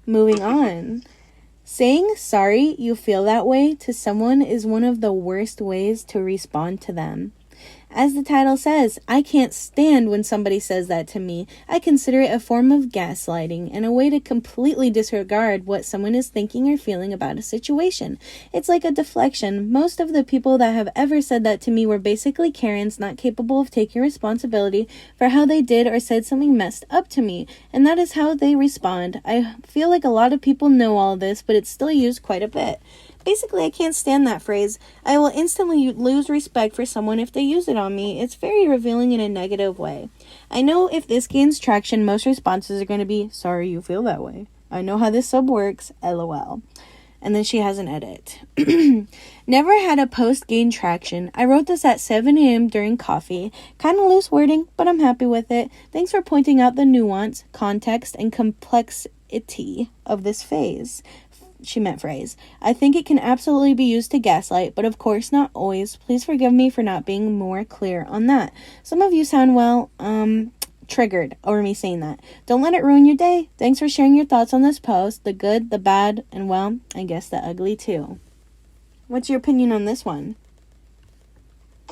Moving on. Saying sorry you feel that way to someone is one of the worst ways to respond to them. As the title says, I can't stand when somebody says that to me. I consider it a form of gaslighting and a way to completely disregard what someone is thinking or feeling about a situation. It's like a deflection. Most of the people that have ever said that to me were basically Karens not capable of taking responsibility for how they did or said something messed up to me, and that is how they respond. I feel like a lot of people know all this, but it's still used quite a bit. Basically, I can't stand that phrase. I will instantly lose respect for someone if they use it on me. It's very revealing in a negative way. I know if this gains traction, most responses are going to be, sorry you feel that way. I know how this sub works, lol. And then she has an edit. Never had a post gain traction. I wrote this at 7 a.m. during coffee. Kind of loose wording, but I'm happy with it. Thanks for pointing out the nuance, context, and complexity of this phase. She meant phrase. I think it can absolutely be used to gaslight, but of course not always. Please forgive me for not being more clear on that. Some of you sound, triggered over me saying that. Don't let it ruin your day. Thanks for sharing your thoughts on this post. The good, the bad, and well, I guess the ugly too. What's your opinion on this one?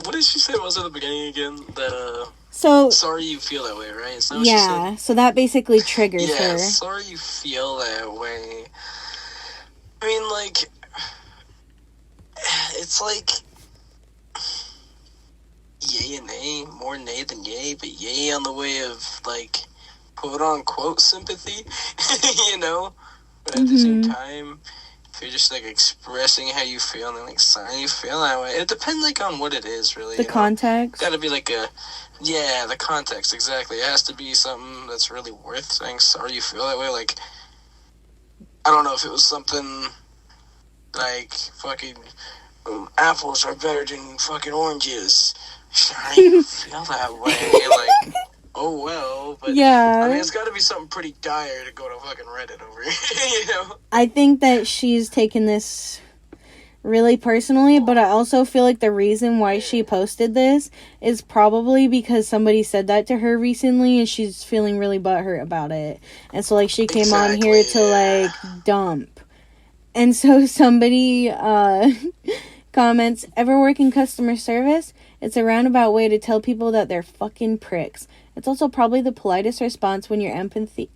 What did she say was at the beginning again? That, sorry you feel that way, right? Is that what she said? So that basically triggers her. Yeah, sorry you feel that way. I mean, like, it's like, yay and nay, more nay than yay, but yay on the way of, like, quote-unquote sympathy, you know? But at the same time, if you're just, like, expressing how you feel, and, like, sorry you feel that way, it depends, like, on what it is, really. The context? Gotta be, like, the context, exactly. It has to be something that's really worth saying sorry you feel that way, like, I don't know if it was something like fucking apples are better than fucking oranges. I feel that way. Like, oh well. But yeah. I mean, it's got to be something pretty dire to go to fucking Reddit over, you know? I think that she's taken this really personally, but I also feel like the reason why she posted this is probably because somebody said that to her recently and she's feeling really butthurt about it. And so, like, she came on here to, like, dump. And so somebody comments, ever work in customer service? It's a roundabout way to tell people that they're fucking pricks. It's also probably the politest response when your empathy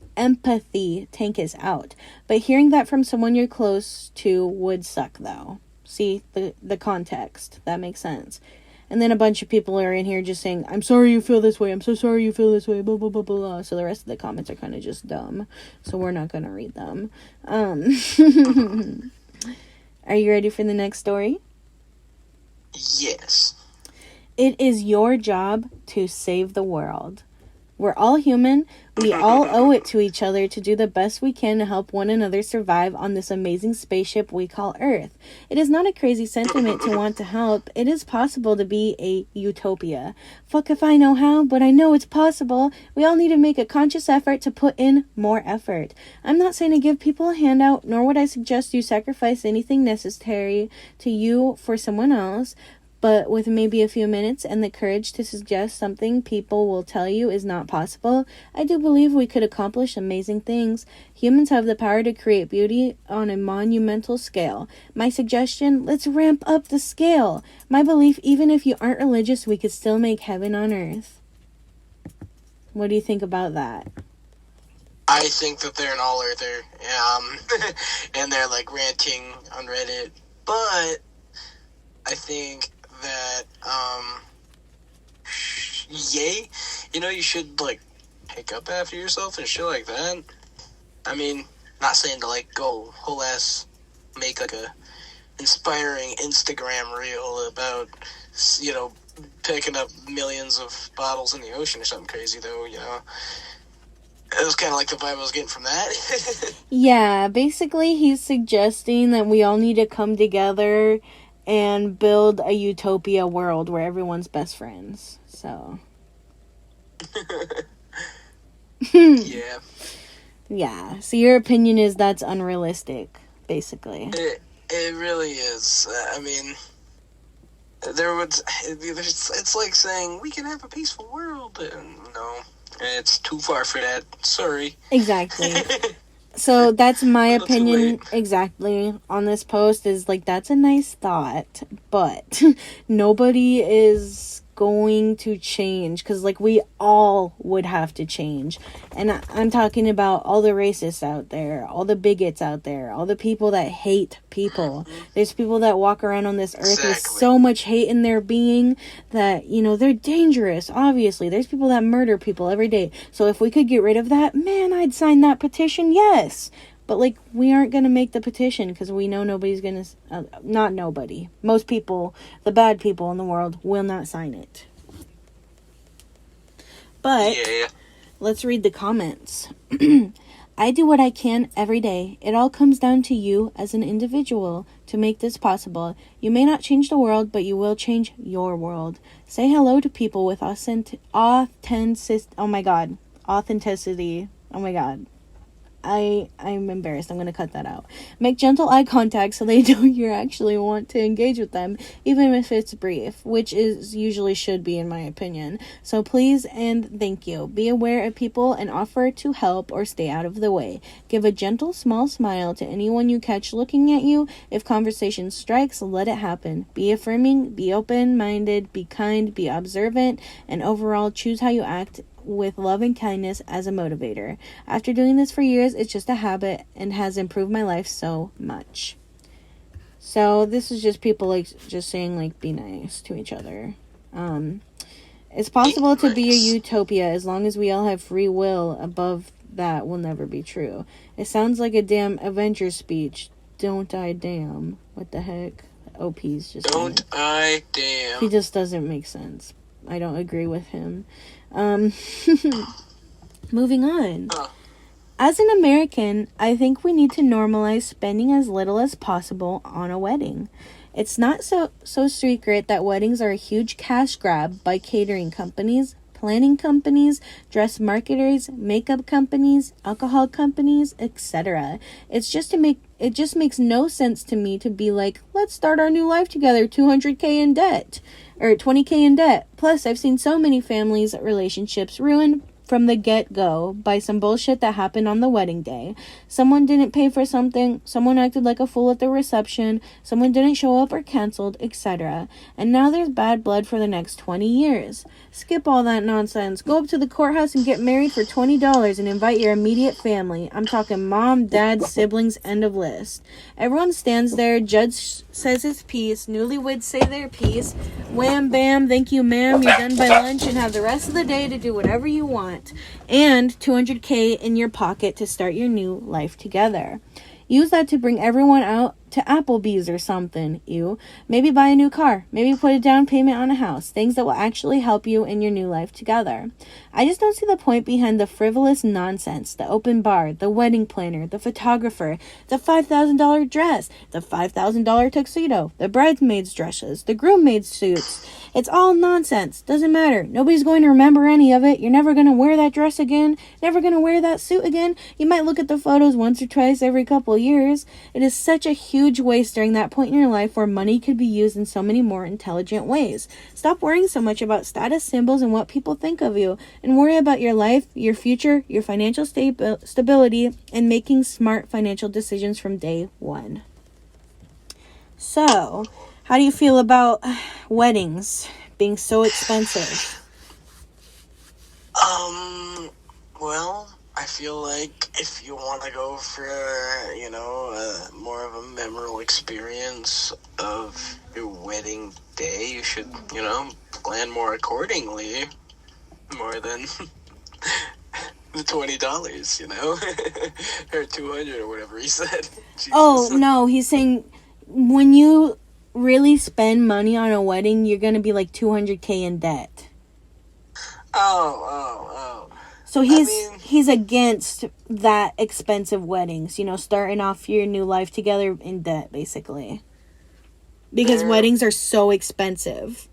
tank is out. But hearing that from someone you're close to would suck, though. See, the context. That makes sense. And then a bunch of people are in here just saying, I'm sorry you feel this way. I'm so sorry you feel this way. Blah, blah, blah, blah. So the rest of the comments are kind of just dumb. So we're not going to read them. Are you ready for the next story? Yes. It is your job to save the world. We're all human. We all owe it to each other to do the best we can to help one another survive on this amazing spaceship we call Earth. It is not a crazy sentiment to want to help. It is possible to be a utopia. Fuck if I know how, but I know it's possible. We all need to make a conscious effort to put in more effort. I'm not saying to give people a handout, nor would I suggest you sacrifice anything necessary to you for someone else. But with maybe a few minutes and the courage to suggest something people will tell you is not possible, I do believe we could accomplish amazing things. Humans have the power to create beauty on a monumental scale. My suggestion, let's ramp up the scale. My belief, even if you aren't religious, we could still make heaven on earth. What do you think about that? I think that they're an all-earther, and they're, like, ranting on Reddit, but I think that, yay, you know, you should, like, pick up after yourself and shit like that. I mean, not saying to, like, go whole ass make, like, a inspiring Instagram reel about, you know, picking up millions of bottles in the ocean or something crazy, though, you know. It was kind of like the vibe I was getting from that. Yeah, basically he's suggesting that we all need to come together and build a utopia world where everyone's best friends. So. Yeah. Yeah. So your opinion is that's unrealistic, basically. It really is. I mean, it's like saying we can have a peaceful world. No, it's too far for that. Sorry. Exactly. So that's my Not too opinion late. exactly on this post is like, that's a nice thought, but nobody is going to change because like we all would have to change. And I'm talking about all the racists out there, all the bigots out there, all the people that hate people. There's people that walk around on this earth with Exactly. so much hate in their being that, you know, they're dangerous. Obviously, there's people that murder people every day. So if we could get rid of that, man, I'd sign that petition. Yes. But like, we aren't going to make the petition because we know nobody's going to, not nobody. Most people, the bad people in the world, will not sign it. But Yeah. let's read the comments. I do what I can every day. It all comes down to you as an individual to make this possible. You may not change the world, but you will change your world. Say hello to people with authenticity. Oh my God. Authenticity. Oh my God. I'm embarrassed. I'm going to cut that out. Make gentle eye contact so they know you actually want to engage with them, even if it's brief, which is usually should be in my opinion. So please and thank you. Be aware of people and offer to help or stay out of the way. Give a gentle small smile to anyone you catch looking at you. If conversation strikes, let it happen. Be affirming, be open-minded, be kind, be observant, and overall choose how you act with love and kindness as a motivator. After doing this for years, it's just a habit and has improved my life so much. So this is just people like just saying like be nice to each other. It's possible to be a utopia as long as we all have free will. Above that will never be true. It sounds like a damn Avengers speech. Don't I damn. What the heck? OP's just Don't I damn. He just doesn't make sense. I don't agree with him. Moving on. As an American, I think we need to normalize spending as little as possible on a wedding. It's not so secret that weddings are a huge cash grab by catering companies, planning companies, dress marketers, makeup companies, alcohol companies, etc. It just makes no sense to me to be like, let's start our new life together, $200K in debt. Or $20K in debt. Plus, I've seen so many families' relationships ruined from the get-go by some bullshit that happened on the wedding day. Someone didn't pay for something, someone acted like a fool at the reception, someone didn't show up or canceled, etc. And now there's bad blood for the next 20 years. Skip all that nonsense. Go up to the courthouse and get married for $20 and invite your immediate family. I'm talking mom, dad, siblings, end of list. Everyone stands there, judge says his piece, newlyweds say their piece, wham bam, thank you ma'am, you're done by lunch and have the rest of the day to do whatever you want. And $200K in your pocket to start your new life together. Use that to bring everyone out to Applebee's or something. Maybe buy a new car. Maybe put a down payment on a house. Things that will actually help you in your new life together. I just don't see the point behind the frivolous nonsense. The open bar, the wedding planner, the photographer, the $5,000 dress, the $5,000 tuxedo, the bridesmaids' dresses, the groommaid's suits. It's all nonsense. Doesn't matter. Nobody's going to remember any of it. You're never going to wear that dress again. Never going to wear that suit again. You might look at the photos once or twice every couple years. It is such a huge waste during that point in your life where money could be used in so many more intelligent ways. Stop worrying so much about status symbols and what people think of you, and worry about your life, your future, your financial stability, and making smart financial decisions from day one. So, how do you feel about weddings being so expensive? Well, I feel like if you want to go for, more of a memorable experience of your wedding day, you should, plan more accordingly, more than the $20, or $200 or whatever he said. Jesus. Oh, no, he's saying when you really spend money on a wedding, you're going to be like $200K in debt. Oh. So he's against that expensive weddings, starting off your new life together in debt, basically. Because weddings are so expensive.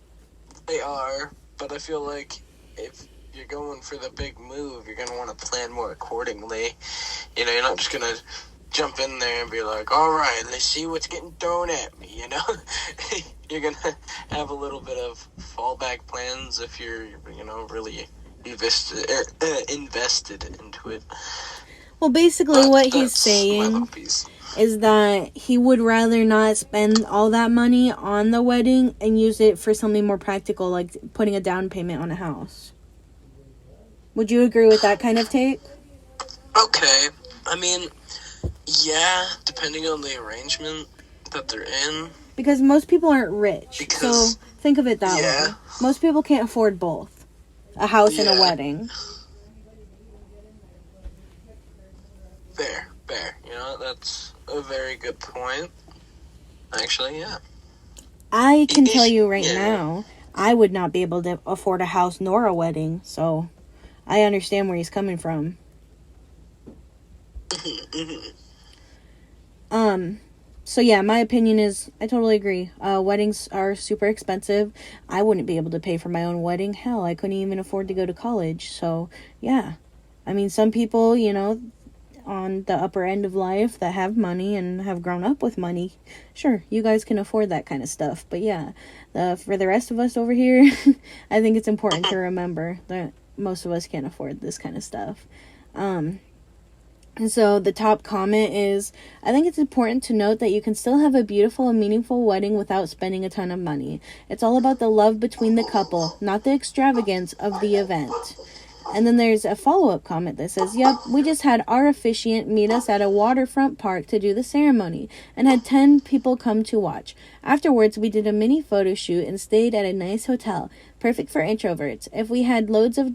They are, but I feel like if you're going for the big move, you're going to want to plan more accordingly. You're not just going to jump in there and be like, all right, let's see what's getting thrown at me, You're going to have a little bit of fallback plans if you're, really invested into it. Well, basically But what he's that's my saying little piece. is that he would rather not spend all that money on the wedding and use it for something more practical, like putting a down payment on a house. Would you agree with that kind of take? Okay. I mean, yeah, depending on the arrangement that they're in. Because most people aren't rich. So think of it that way. Most people can't afford both. A house and a wedding. Fair. You know, that's a very good point. Actually, yeah. I can tell you right now, I would not be able to afford a house nor a wedding. So I understand where he's coming from. So yeah, my opinion is I totally agree. Weddings are super expensive. I wouldn't be able to pay for my own wedding. Hell, I couldn't even afford to go to college. So yeah, I mean, some people, you know, on the upper end of life that have money and have grown up with money, sure, you guys can afford that kind of stuff. But yeah, for the rest of us over here, I think it's important to remember that most of us can't afford this kind of stuff. And so the top comment is, I think it's important to note that you can still have a beautiful and meaningful wedding without spending a ton of money. It's all about the love between the couple, not the extravagance of the event. And then there's a follow-up comment that says, yep, we just had our officiant meet us at a waterfront park to do the ceremony and had 10 people come to watch. Afterwards, we did a mini photo shoot and stayed at a nice hotel, perfect for introverts. If we had loads of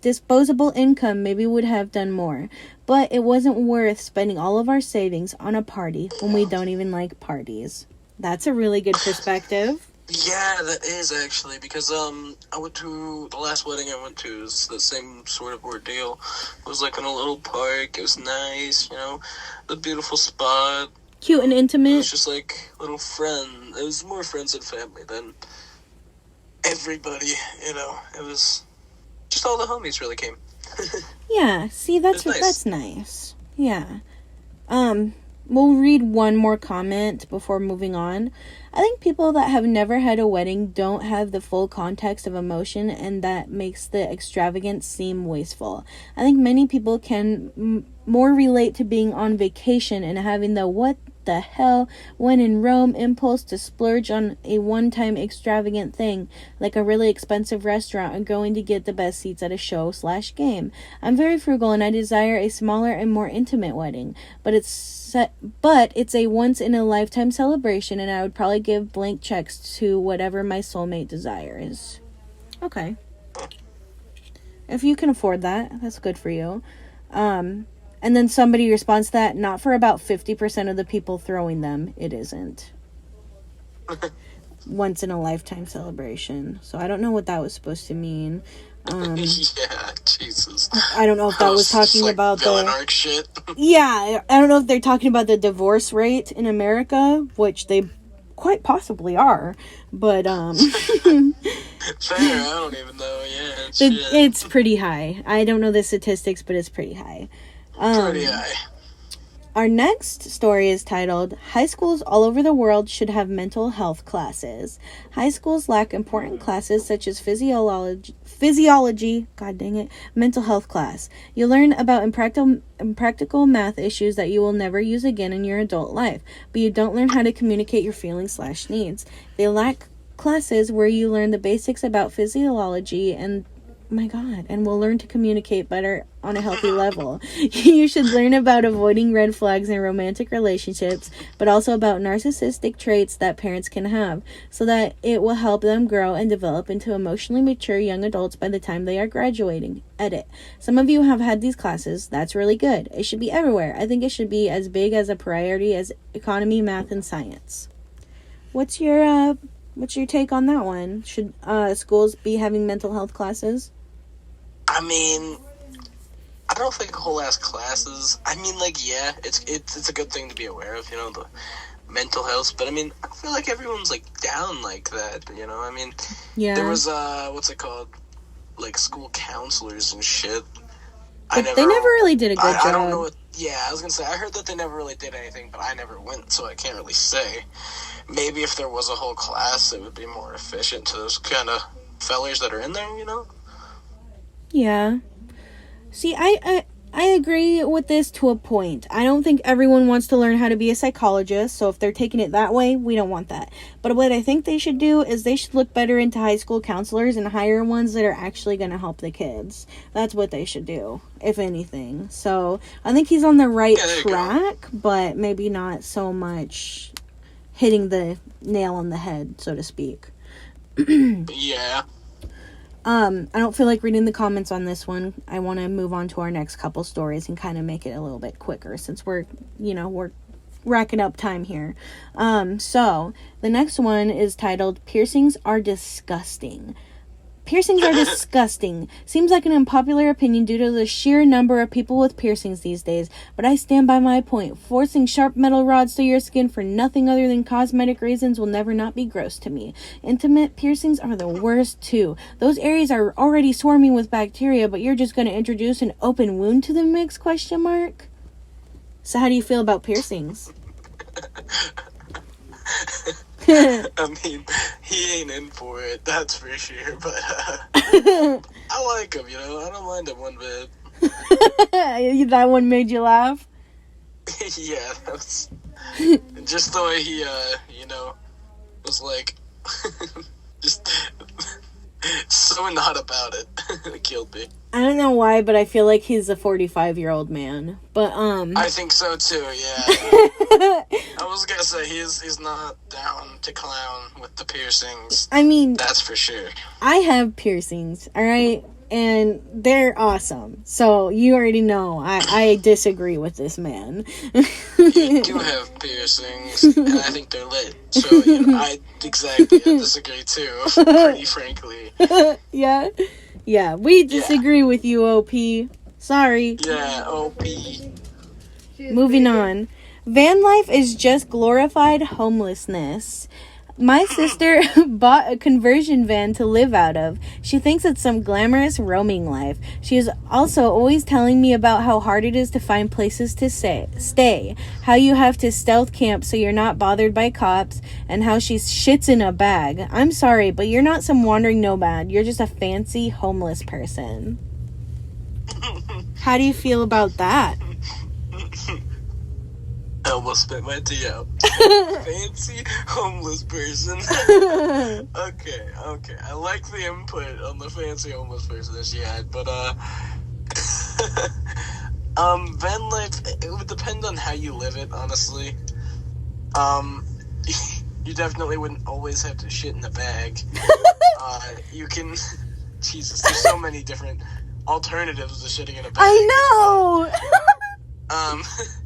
disposable income, maybe we would have done more. But it wasn't worth spending all of our savings on a party when we don't even like parties. That's a really good perspective. Yeah, that is actually, because I went to, the last wedding I went to was the same sort of ordeal. It was like in a little park, it was nice, you know, a beautiful spot. Cute and intimate. It was just like little friend, it was more friends and family than everybody, you know, it was just all the homies really came. Yeah, see, that's nice. Yeah. We'll read one more comment before moving on. I think people that have never had a wedding don't have the full context of emotion, and that makes the extravagance seem wasteful. I think many people can more relate to being on vacation and having the what the hell when in Rome impulse to splurge on a one-time extravagant thing like a really expensive restaurant and going to get the best seats at a show/game. I'm very frugal and I desire a smaller and more intimate wedding, but it's a once-in-a-lifetime celebration, and I would probably give blank checks to whatever my soulmate desires. Okay. If you can afford that, that's good for you. And then somebody responds to that, not for about 50% of the people throwing them, it isn't. Once-in-a-lifetime celebration. So I don't know what that was supposed to mean. Yeah, Jesus. I don't know if that was talking like about villain arc shit. Yeah, I don't know if they're talking about the divorce rate in America, which they quite possibly are, but Fair, I don't even know. Yeah, it's pretty high. I don't know the statistics, but it's pretty high. Pretty high. Our next story is titled, High schools all over the world should have mental health classes. High schools lack important classes such as physiology, god dang it, mental health class. You learn about impractical math issues that you will never use again in your adult life, but you don't learn how to communicate your feelings/needs. They lack classes where you learn the basics about physiology and will learn to communicate better on a healthy level. You should learn about avoiding red flags in romantic relationships, but also about narcissistic traits that parents can have, so that it will help them grow and develop into emotionally mature young adults by the time they are graduating. Edit. Some of you have had these classes. That's really good. It should be everywhere. I think it should be as big as a priority as economy, math, and science. What's your take on that one? Should schools be having mental health classes? I mean, I don't think whole ass classes. I mean, like, yeah, it's a good thing to be aware of, you know, the mental health. But I mean, I feel like everyone's like down like that, you know. I mean, yeah. There was what's it called, like school counselors and shit. They never really did a good job. I don't know what. Yeah, I was gonna say I heard that they never really did anything, but I never went, so I can't really say. Maybe if there was a whole class, it would be more efficient to those kind of fellers that are in there, you know. Yeah. See, I I agree with this to a point. I don't think everyone wants to learn how to be a psychologist, so if they're taking it that way, we don't want that. But what I think they should do is they should look better into high school counselors and hire ones that are actually going to help the kids. That's what they should do, if anything. So I think he's on the right track, but maybe not so much hitting the nail on the head, so to speak. Yeah. I don't feel like reading the comments on this one. I want to move on to our next couple stories and kind of make it a little bit quicker since we're racking up time here. So the next one is titled Piercings Are Disgusting. Piercings are disgusting. Seems like an unpopular opinion due to the sheer number of people with piercings these days, but I stand by my point. Forcing sharp metal rods through your skin for nothing other than cosmetic reasons will never not be gross to me. Intimate piercings are the worst too. Those areas are already swarming with bacteria, but you're just going to introduce an open wound to the mix? ? So how do you feel about piercings? I mean, he ain't in for it, that's for sure, but I like him, I don't mind him one bit. That one made you laugh? Yeah, that's just the way he, was like, just so not about it. It killed me. I don't know why, but I feel like he's a 45-year-old man. But I think so too. Yeah. I was gonna say he's not down to clown with the piercings. I mean, that's for sure. I have piercings, all right, and they're awesome. So you already know I disagree with this man. You do have piercings, and I think they're lit. So I disagree too. Pretty frankly. Yeah, we disagree with you, OP. Sorry. Yeah, OP. Moving on. Van life is just glorified homelessness. My sister bought a conversion van to live out of. She thinks it's some glamorous roaming life. She is also always telling me about how hard it is to find places to stay, how you have to stealth camp so you're not bothered by cops, and how she shits in a bag. I'm sorry, but you're not some wandering nomad. You're just a fancy homeless person. How do you feel about that? I almost spit my tea out. Fancy homeless person. Okay. I like the input on the fancy homeless person that she had, but van life, it would depend on how you live it, honestly. You definitely wouldn't always have to shit in a bag. You can, Jesus, there's so many different alternatives to shitting in a bag. I know.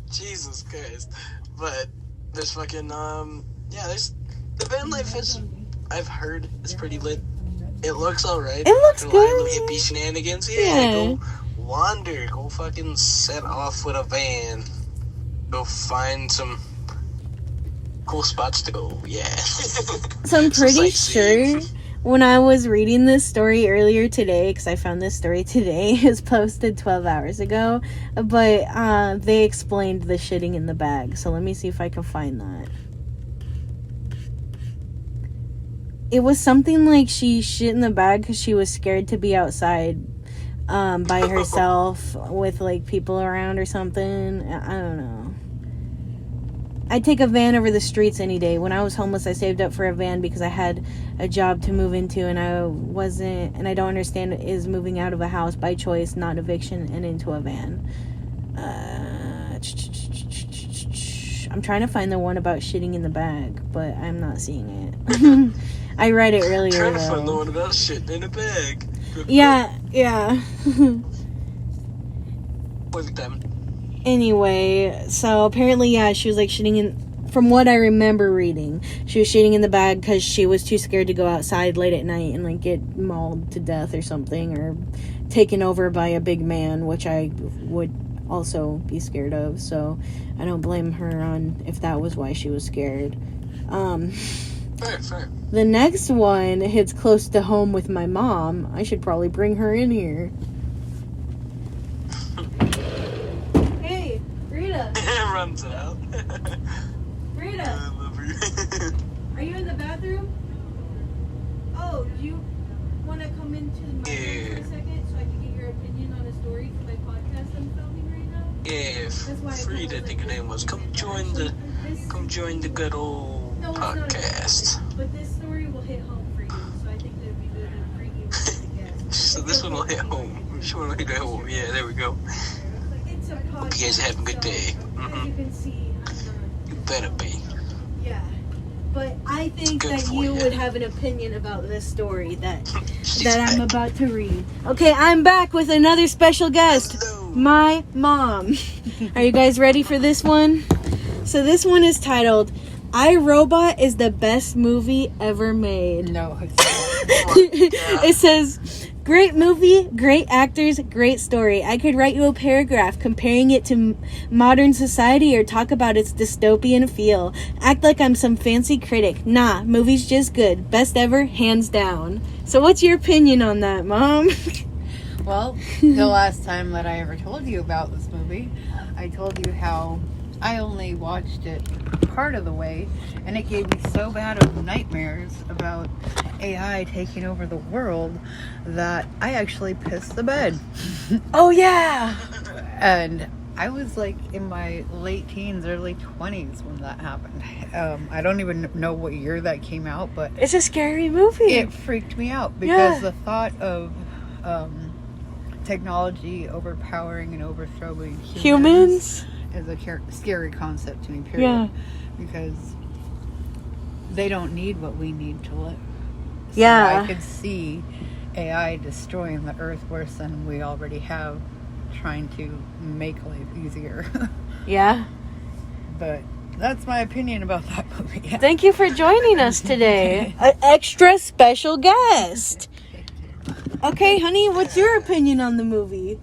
Jesus Christ. But there's fucking, there's, the van life is, I've heard, it's pretty lit. It looks alright. It looks good. Little hippie shenanigans. Yeah, go wander. Go fucking set off with a van. Go find some cool spots to go. Yeah. So I'm pretty sure when I was reading this story earlier today, because I found this story today, it was posted 12 hours ago, but they explained the shitting in the bag. So let me see if I can find that. It was something like she shit in the bag because she was scared to be outside by herself with like people around or something. I don't know. I'd take a van over the streets any day. When I was homeless, I saved up for a van because I had a job to move into, and I don't understand is moving out of a house by choice, not eviction, and into a van. I'm trying to find the one about shitting in the bag, but I'm not seeing it. I read it earlier, trying to find the one about shitting in a bag. Yeah. Look at them. Anyway, so apparently, she was like shitting in, from what I remember reading, she was shitting in the bag because she was too scared to go outside late at night and like get mauled to death or something, or taken over by a big man, which I would also be scared of. So I don't blame her on if that was why she was scared. Fair. The next one hits close to home with my mom. I should probably bring her in here. Hey, Rita. It runs out. Rita. I love her. Are you in the bathroom? Oh, do you want to come into my room for a second so I can get your opinion on a story for my podcast? Yeah, Frida, I think her name was. Come join the good old podcast. But this story will hit home for you, so I think that'd be good to bring you as a guest. So this one will hit home. This one will hit home. Yeah, there we go. Hope you guys have a good day. You can see, You better be. yeah. But I think that you would have an opinion about this story that I'm about to read. Okay, I'm back with another special guest. Hello. My mom. Are you guys ready for this one? So this one is titled, I, Robot is the best movie ever made. No. It says, great movie, great actors, great story. I could write you a paragraph comparing it to modern society or talk about its dystopian feel. Act like I'm some fancy critic. Nah, movie's just good. Best ever, hands down. So what's your opinion on that, Mom? Well, the last time that I ever told you about this movie, I told you how I only watched it part of the way, and it gave me so bad of nightmares about AI taking over the world that I actually pissed the bed. Oh, yeah. And I was like in my late teens, early 20s when that happened. I don't even know what year that came out, but It's a scary movie. it freaked me out because the thought of technology overpowering and overthrowing humans is a scary concept to me, period. Yeah. Because they don't need what we need to live. So Yeah. I could see AI destroying the earth worse than we already have, trying to make life easier. Yeah. But that's my opinion about that movie. Yeah. Thank you for joining us today. An extra special guest. Okay, honey, what's your opinion on the movie?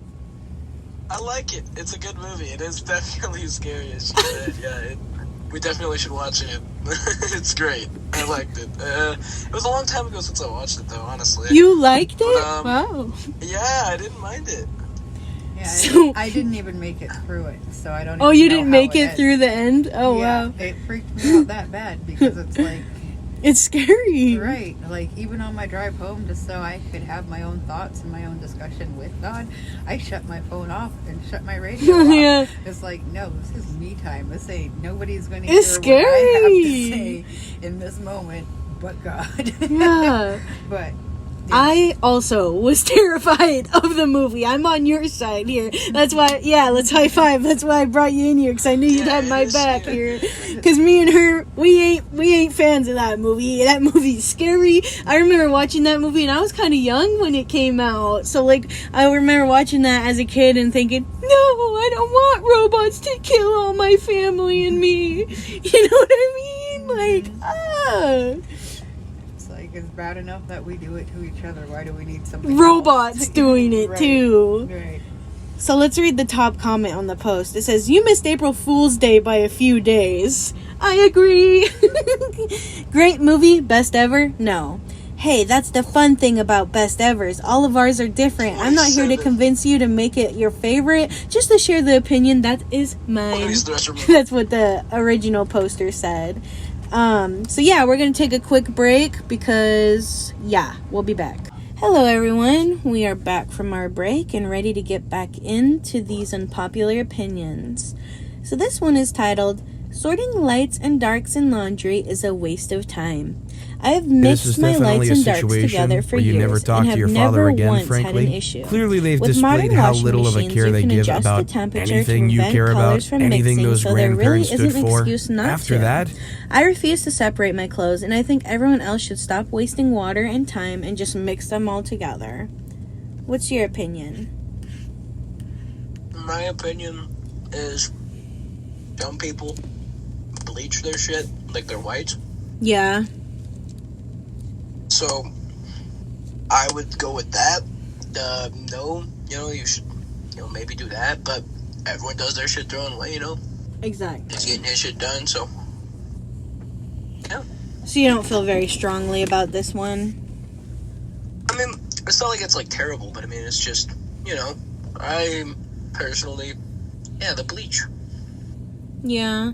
I like it. It's a good movie. It is definitely scary as she said. Yeah, we definitely should watch it. It's great. I liked it. It was a long time ago since I watched it, though, honestly. You liked it? But, Wow. Yeah, I didn't mind it. Yeah, So- I didn't even make it through it, so I don't. Oh, even you know didn't how make it ends. through the end? Oh, Yeah, wow. it freaked me out that bad because it's like, It's scary. right, like even on my drive home, just so I could have my own thoughts and my own discussion with God, I shut my phone off and shut my radio off. Yeah. It's like, no, this is me time. This ain't nobody's going to It's hear what I have to scary. say in this moment, but God. Yeah. But I also was terrified of the movie. I'm on your side here. That's why, yeah, let's high five. That's why I brought you in here, because I knew you'd have my back here. Because me and her, we ain't fans of that movie. That movie's scary. I remember watching that movie, and I was kind of young when it came out. So, like, I remember watching that as a kid and thinking, no, I don't want robots to kill all my family and me. You know what I mean? Like, it's bad enough that we do it to each other. Why do we need something robots else? doing it Right. too. Right. So let's read the top comment on the post. It says, you missed April Fool's Day by a few days. I agree. Great movie, best ever? No. Hey, that's the fun thing about best evers. All of ours are different. I'm not here to convince you to make it your favorite, just to share the opinion that is mine. That's what the original poster said. So yeah, we're gonna take a quick break because, yeah, we'll be back. Hello everyone, we are back from our break and ready to get back into these unpopular opinions. So this one is titled, Sorting Lights and Darks in Laundry is a Waste of Time. I have mixed my lights and darks together for years never talk and to your have father never again, once frankly. had an issue. Clearly they've With displayed modern how washing little of a machines, care you they can give adjust the about temperature to anything you prevent care about, colors from anything mixing, those so there really grandparents isn't stood an for. excuse not After to. that, I refuse to separate my clothes, and I think everyone else should stop wasting water and time and just mix them all together. What's your opinion? My opinion is dumb people bleach their shit like they're white. Yeah. So I would go with that. No, you should, maybe do that, but everyone does their shit their own way, Exactly. He's getting his shit done, so yeah. So you don't feel very strongly about this one? I mean, it's not like it's like terrible, but I mean, it's just, I personally, the bleach. Yeah.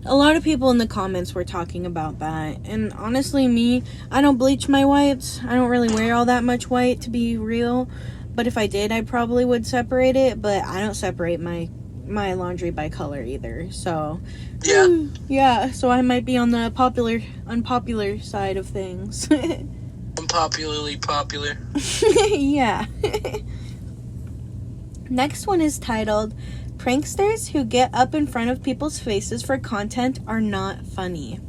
A lot of people in the comments were talking about that. And honestly, I don't bleach my whites. I don't really wear all that much white, to be real. But if I did, I probably would separate it. But I don't separate my laundry by color either. So yeah. So I might be on the unpopular side of things. Unpopularly popular. Yeah. Next one is titled, Pranksters who get up in front of people's faces for content are not funny.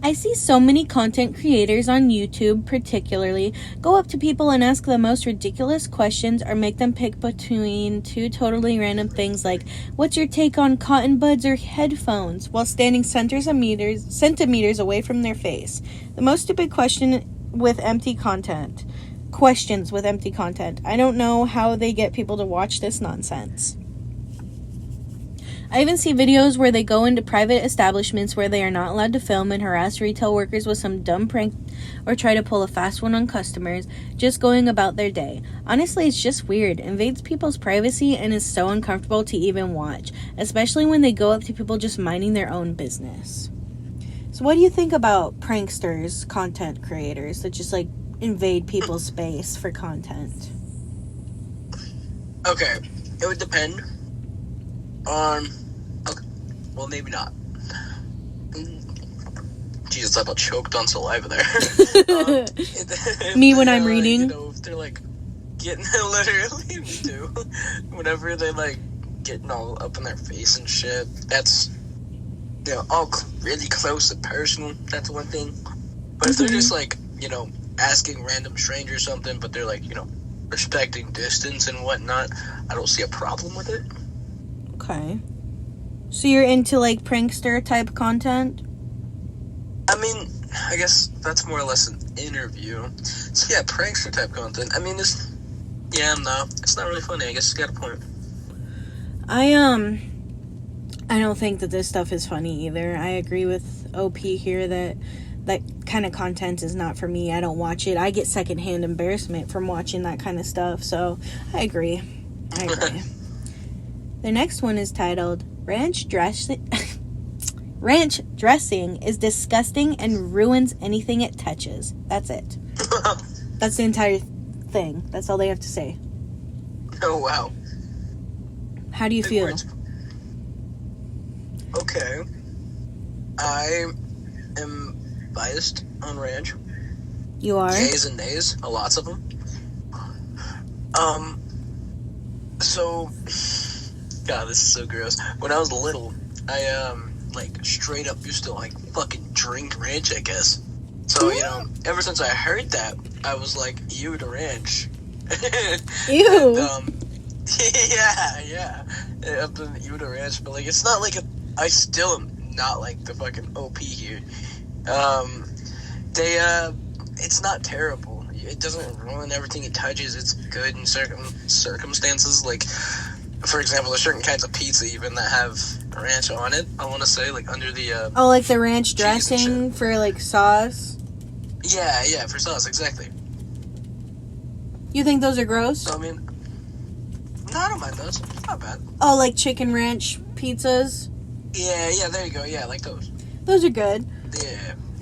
I see so many content creators on YouTube particularly go up to people and ask the most ridiculous questions or make them pick between two totally random things like, what's your take on cotton buds or headphones, while standing centimeters away from their face. The most stupid questions with empty content. I don't know how they get people to watch this nonsense. I even see videos where they go into private establishments where they are not allowed to film and harass retail workers with some dumb prank or try to pull a fast one on customers, just going about their day. Honestly, it's just weird, invades people's privacy, and is so uncomfortable to even watch, especially when they go up to people just minding their own business. So what do you think about pranksters, content creators that just like invade people's space for content? Okay, it would depend on... Okay, well, maybe not. Jesus, I about choked on saliva there. Me when I'm reading. You know, if they're like getting... Literally, me too. Whenever they like getting all up in their face and shit, that's... You know, all really close and personal, that's one thing. But if they're just like, you know, asking random strangers something, but they're like, you know, respecting distance and whatnot, I don't see a problem with it. Okay. So you're into like prankster type content? I mean, I guess that's more or less an interview. So yeah, prankster type content. I mean, it's not really funny. I guess you got a point. I don't think that this stuff is funny either. I agree with OP here that kind of content is not for me. I don't watch it. I get secondhand embarrassment from watching that kind of stuff. So I agree. The next one is titled, Ranch dressing is disgusting and ruins anything it touches. That's it. That's the entire thing. That's all they have to say. Oh, wow. How do you feel? Words. Okay. I am biased on ranch. You are? Yays and nays. Lots of them. So... God, this is so gross. When I was little, I, like, straight up used to, like, fucking drink ranch, I guess. So, you know, ever since I heard that, I was like, ew to ranch. Ew. And, yeah. Up in ew to ranch, but, like, it's not like I still am not, like, the fucking OP here. It's not terrible. It doesn't ruin everything it touches. It's good in certain circumstances, like... For example, there's certain kinds of pizza even that have ranch on it, I want to say, like under the... like the ranch dressing for, like, sauce? Yeah, for sauce, exactly. You think those are gross? So, I mean... No, I don't mind those. It's not bad. Oh, like chicken ranch pizzas? Yeah, there you go. Yeah, like those. Those are good.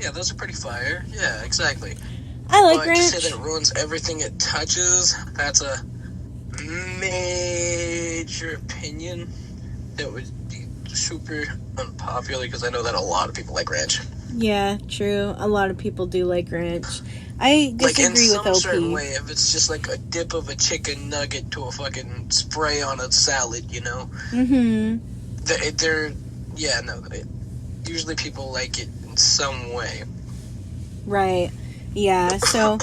Yeah, those are pretty fire. Yeah, exactly. I like but ranch. To say that it ruins everything it touches, that's a... major opinion that would be super unpopular because I know that a lot of people like ranch. Yeah, true. A lot of people do like ranch. I disagree with OP. Like in some certain way, if it's just like a dip of a chicken nugget to a fucking spray on a salad, you know? Mm-hmm. Usually people like it in some way. Right. Yeah, so...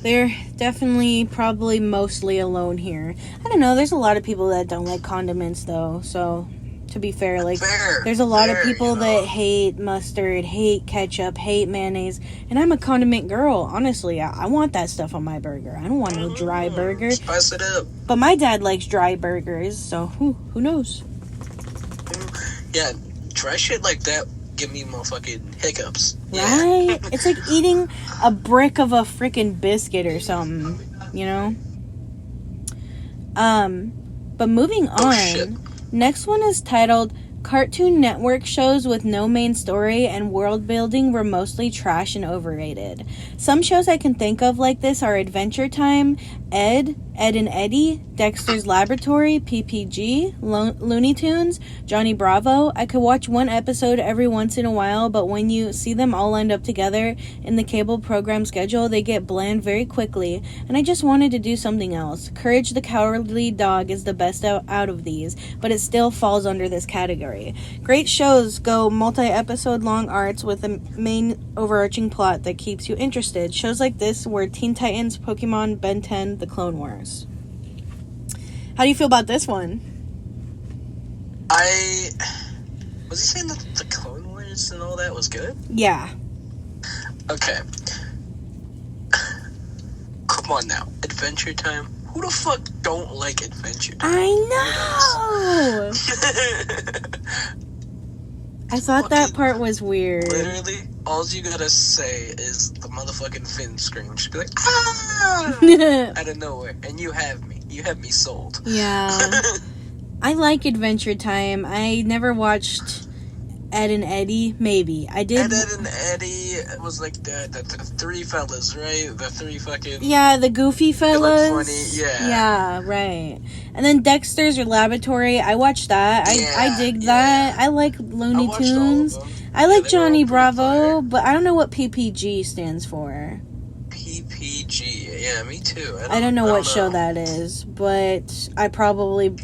They're definitely probably mostly alone here. I don't know, there's a lot of people that don't like condiments though, so to be fair, like there's a lot of people that hate mustard, hate ketchup, hate mayonnaise, and I'm a condiment girl, honestly. I want that stuff on my burger. I don't want no dry burger. Spice it up. But my dad likes dry burgers, so who knows? Yeah, try shit like that. Give me motherfucking hiccups. Right? It's like eating a brick of a freaking biscuit or something, you know? But moving on, shit. Next one is titled, Cartoon Network shows with no main story and world building were mostly trash and overrated. Some shows I can think of like this are Adventure Time, Ed and Eddie, Dexter's Laboratory, PPG, Looney Tunes, Johnny Bravo. I could watch one episode every once in a while, but when you see them all lined up together in the cable program schedule, they get bland very quickly, and I just wanted to do something else. Courage the Cowardly Dog is the best out of these, but it still falls under this category. Great shows go multi-episode long arcs with a main overarching plot that keeps you interested. Shows like this were Teen Titans, Pokemon, Ben 10, The Clone Wars. How do you feel about this one? Was he saying that the Clone Wars and all that was good? Yeah. Okay. Come on now. Adventure Time? Who the fuck don't like Adventure Time? I know! I thought that part was weird. Literally, all you gotta say is the motherfucking Finn scream. She'd be like, ah! Out of nowhere. And you have me. You have me sold. Yeah. I like Adventure Time. I never watched Ed and Eddie. Maybe. I did. Ed and Eddie was like the three fellas, right? The three fucking... Yeah, the goofy fellas. Funny. Yeah. Yeah, right. And then Dexter's Laboratory. I watched that. I dig that. I like Looney Tunes. I like Johnny Bravo, but I don't know what PPG stands for. PPG. Yeah, me too. I don't know what show that is, but I probably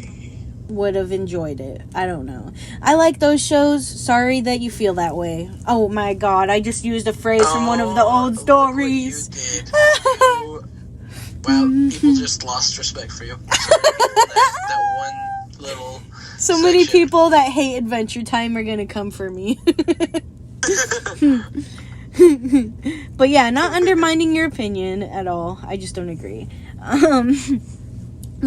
would have enjoyed it. I don't know. I like those shows. Sorry that you feel that way. Oh my god, I just used a phrase from one of the old stories. Wow, people just lost respect for you. that one little So many people that hate Adventure Time are gonna come for me. But yeah, not undermining your opinion at all. I just don't agree. The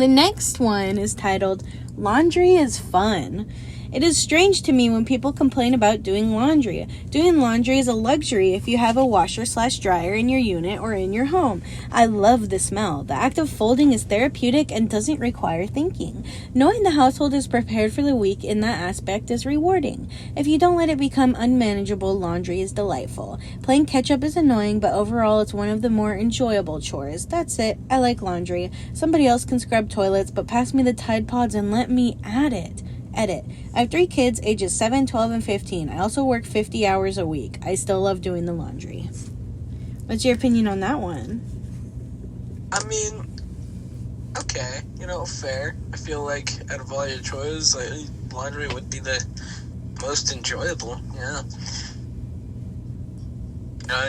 next one is titled Laundry is Fun. It is strange to me when people complain about doing laundry. Doing laundry is a luxury if you have a washer/dryer in your unit or in your home. I love the smell. The act of folding is therapeutic and doesn't require thinking. Knowing the household is prepared for the week in that aspect is rewarding. If you don't let it become unmanageable, laundry is delightful. Playing catch-up is annoying, but overall it's one of the more enjoyable chores. That's it. I like laundry. Somebody else can scrub toilets, but pass me the Tide Pods and let me add it. Edit. I have 3 kids, ages 7, 12, and 15. I also work 50 hours a week. I still love doing the laundry. What's your opinion on that one? I mean, okay, fair. I feel like out of all your chores, laundry would be the most enjoyable, yeah.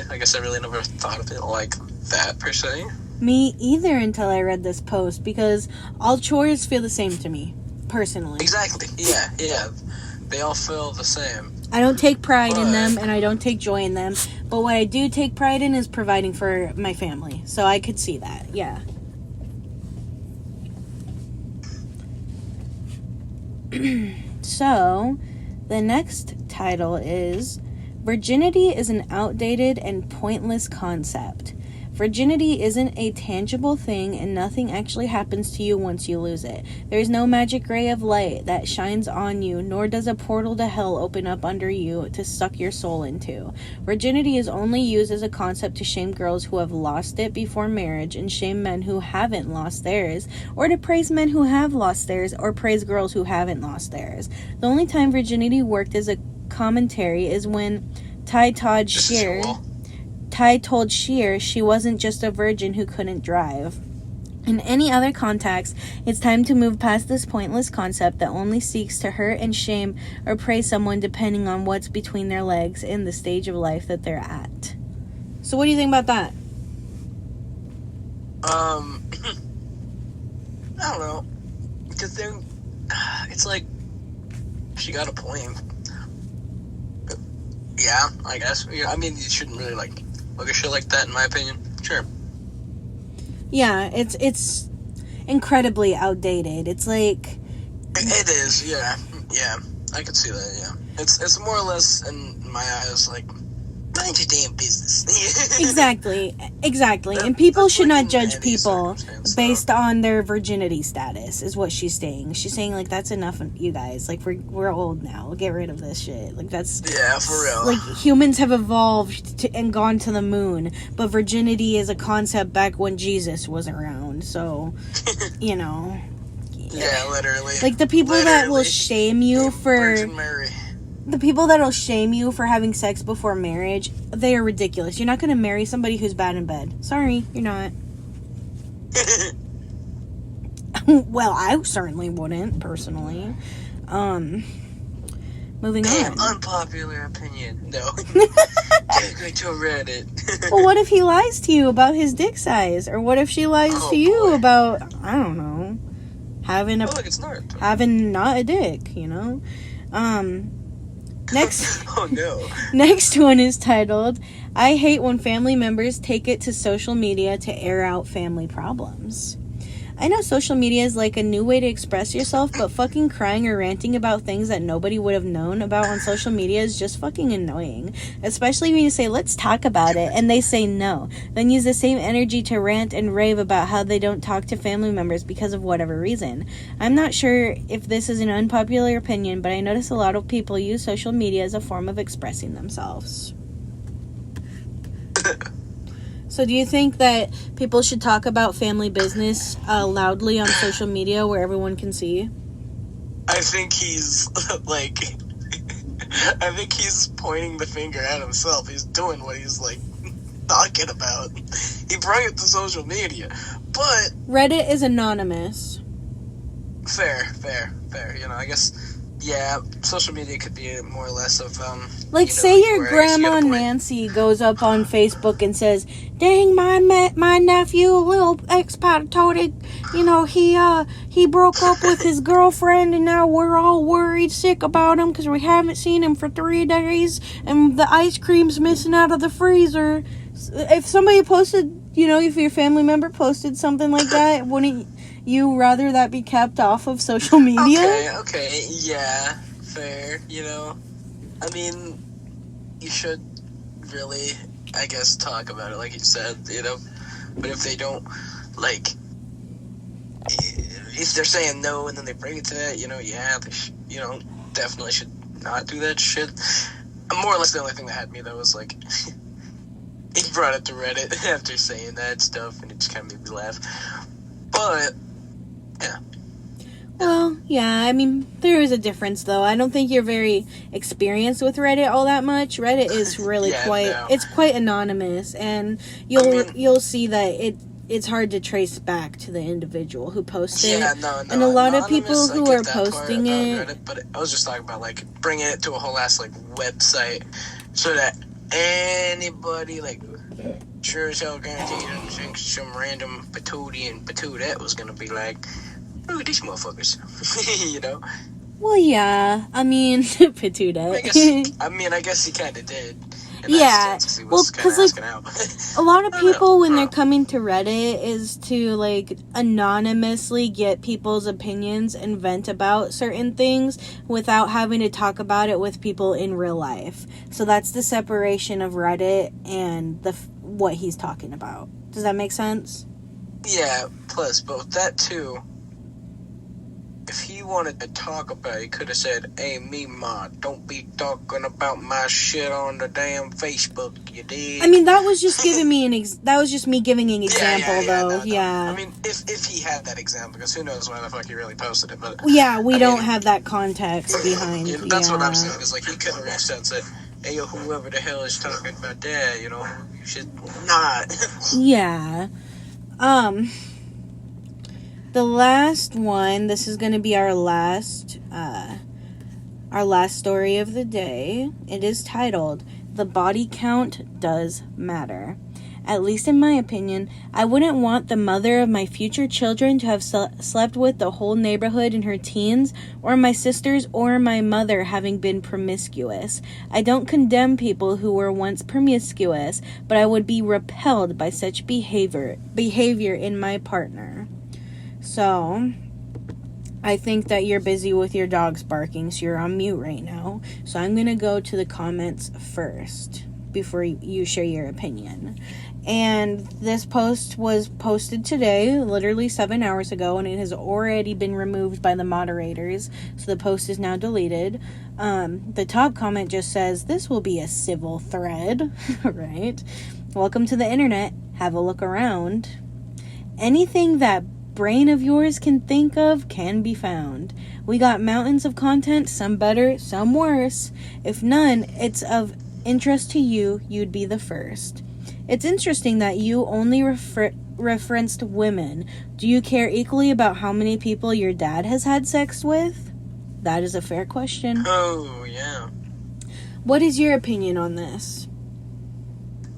I guess I really never thought of it like that, per se. Me either until I read this post, because all chores feel the same to me. Personally. Exactly. Yeah. They all feel the same. I don't take pride in them, and I don't take joy in them. But what I do take pride in is providing for my family. So I could see that. Yeah. So, the next title is Virginity is an outdated and pointless concept. Virginity isn't a tangible thing, and nothing actually happens to you once you lose it. There is no magic ray of light that shines on you, nor does a portal to hell open up under you to suck your soul into. Virginity is only used as a concept to shame girls who have lost it before marriage, and shame men who haven't lost theirs, or to praise men who have lost theirs, or praise girls who haven't lost theirs. The only time virginity worked as a commentary is when Ty told Sheer she wasn't just a virgin who couldn't drive. In any other context, it's time to move past this pointless concept that only seeks to hurt and shame or praise someone depending on what's between their legs in the stage of life that they're at. So what do you think about that? I don't know. Because then, it's like, she got a point. But, yeah, I guess. Yeah, I mean, you shouldn't really, look at shit like that, in my opinion. Sure. Yeah, it's incredibly outdated. It's like... It is, yeah. Yeah, I could see that, yeah. It's more or less, in my eyes, Mind your damn business. Exactly. And people should not judge people based though. on their virginity status, is what she's saying. She's saying, like, that's enough, you guys. Like, we're old now. Get rid of this shit. Like, that's... Yeah, for real. Like, humans have evolved and gone to the moon, but virginity is a concept back when Jesus was around. So, you know... Yeah, literally. Like, the people that will shame you for... Virgin Mary. The people that'll shame you for having sex before marriage, they are ridiculous. You're not going to marry somebody who's bad in bed. Sorry, you're not. Well, I certainly wouldn't, personally. Moving on. Unpopular opinion. No. Can't go to Reddit. Well, what if he lies to you about his dick size? Or what if she lies to you about, I don't know, having not a dick, you know? Next. Oh no. Next one is titled, I hate when family members take it to social media to air out family problems. I know social media is like a new way to express yourself, but fucking crying or ranting about things that nobody would have known about on social media is just fucking annoying. Especially when you say, let's talk about it, and they say no. Then use the same energy to rant and rave about how they don't talk to family members because of whatever reason. I'm not sure if this is an unpopular opinion, but I notice a lot of people use social media as a form of expressing themselves. So do you think that people should talk about family business loudly on social media where everyone can see? I think he's, like... I think he's pointing the finger at himself. He's doing what he's, like, talking about. He brought it to social media. But... Reddit is anonymous. Fair. You know, I guess... Yeah, social media could be more or less of, like, you know, say your grandma Nancy goes up on Facebook and says, dang, my nephew, LilxPatatoti, you know, he broke up with his girlfriend, and now we're all worried, sick about him, because we haven't seen him for 3 days, and the ice cream's missing out of the freezer. If somebody posted, you know, if your family member posted something like that, wouldn't you rather that be kept off of social media? Okay, yeah, fair, you know. I mean, you should really, I guess, talk about it, like you said, you know. But if they don't, like, if they're saying no and then they bring it to that, you know, yeah, they you know, definitely should not do that shit. More or less the only thing that had me, though, was, like, he brought it to Reddit after saying that stuff, and it just kind of made me laugh. But... yeah. Well, yeah, I mean, there is a difference, though. I don't think you're very experienced with Reddit all that much. Reddit is really it's quite anonymous, and you'll see that it's hard to trace back to the individual who posted it. And a lot of people who are posting it... Reddit, but I was just talking about, like, bringing it to a whole ass, like, website, so that anybody, like... sure as hell guaranteed I think some random Patootie and Patootette was gonna be like, look at these motherfuckers. You know? Well, yeah. I mean, Patootette. I guess he kind of did. Yeah. Well, because, like, a lot of people, when they're coming to Reddit, is to, like, anonymously get people's opinions and vent about certain things without having to talk about it with people in real life. So that's the separation of Reddit and what he's talking about. Does that make sense? Yeah, plus both that too. If he wanted to talk about it, he could have said, hey, me, ma, don't be talking about my shit on the damn Facebook, you dig? I mean, that was just giving me that was just me giving an example, though. Yeah. I mean, if he had that example, because who knows why the fuck he really posted it, but... Yeah, we don't have that context behind. You know, that's what I'm saying, is, like, he could have reached out and said, hey, yo, whoever the hell is talking about that, you know, you should not. Yeah. The last one, this is going to be our last story of the day. It is titled, The Body Count Does Matter. At least in my opinion, I wouldn't want the mother of my future children to have slept with the whole neighborhood in her teens, or my sisters or my mother having been promiscuous. I don't condemn people who were once promiscuous, but I would be repelled by such behavior in my partner. So, I think that you're busy with your dogs barking, so you're on mute right now. So I'm going to go to the comments first. before you share your opinion. And this post was posted today, literally 7 hours ago, and it has already been removed by the moderators, so the post is now deleted. The top comment just says, "This will be a civil thread," right? "Welcome to the internet. Have a look around. Anything that brain of yours can think of can be found. We got mountains of content, some better, some worse. If none, it's of interest to you, you'd be the first. It's interesting that you only referenced women. Do you care equally about how many people your dad has had sex with?" That is a fair question. Oh, yeah. What is your opinion on this?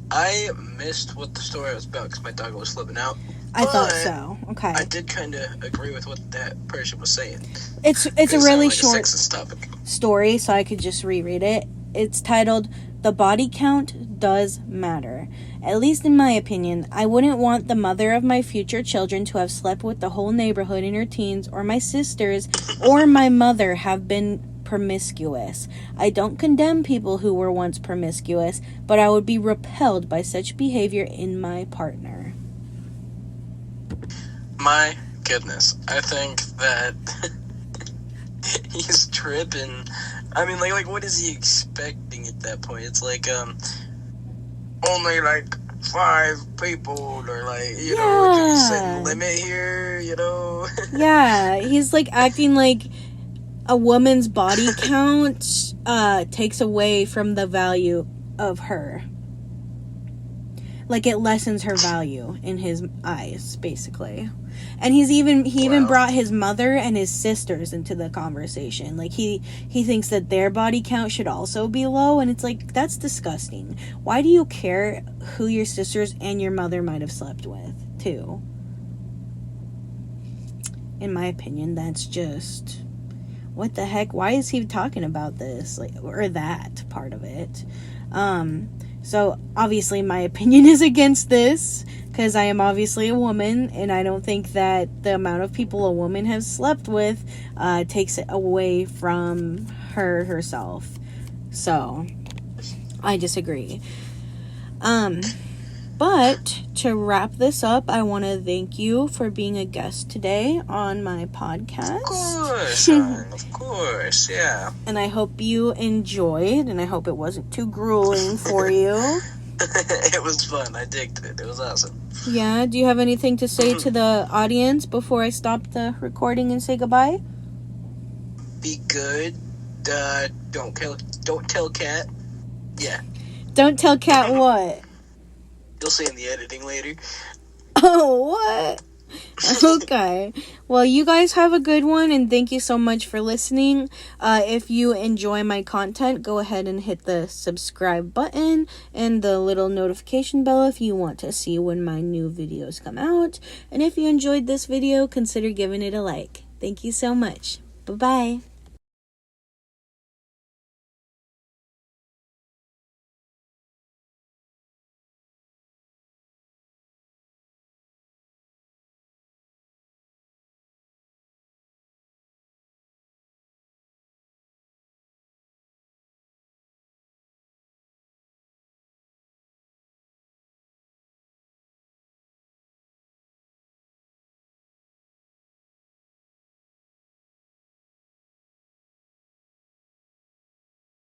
I missed what the story was about because my dog was flipping out. I thought so. Okay. I did kind of agree with what that person was saying. It's a really like short a sexist topic. story, so I could just reread it. It's titled, "The Body Count Does Matter." At least in my opinion, I wouldn't want the mother of my future children to have slept with the whole neighborhood in her teens, or my sisters or my mother have been promiscuous. I don't condemn people who were once promiscuous, but I would be repelled by such behavior in my partner. My goodness. I think that he's tripping. I mean, like, what is he expecting at that point? It's like, only, like, 5 people, or, like, you know, can you set a limit here, you know? Yeah, he's, like, acting like a woman's body count takes away from the value of her. Like, it lessens her value in his eyes, basically. And he even brought his mother and his sisters into the conversation. Like, he thinks that their body count should also be low, and it's like, that's disgusting. Why do you care who your sisters and your mother might have slept with, too? In my opinion, that's just, what the heck? Why is he talking about this? Like, or that part of it? So, obviously, my opinion is against this, because I am obviously a woman, and I don't think that the amount of people a woman has slept with takes it away from herself. So, I disagree. But, to wrap this up, I want to thank you for being a guest today on my podcast. Of course, yeah. And I hope you enjoyed, and I hope it wasn't too grueling for you. It was fun. I digged it. It was awesome. Yeah, do you have anything to say to the audience before I stop the recording and say goodbye? Be good. Don't tell Kat. Yeah. Don't tell Kat what? You'll see in the editing later. Oh, what? Okay. Well, you guys have a good one, and thank you so much for listening. If you enjoy my content, go ahead and hit the subscribe button and the little notification bell if you want to see when my new videos come out. And if you enjoyed this video, consider giving it a like. Thank you so much. Bye-bye.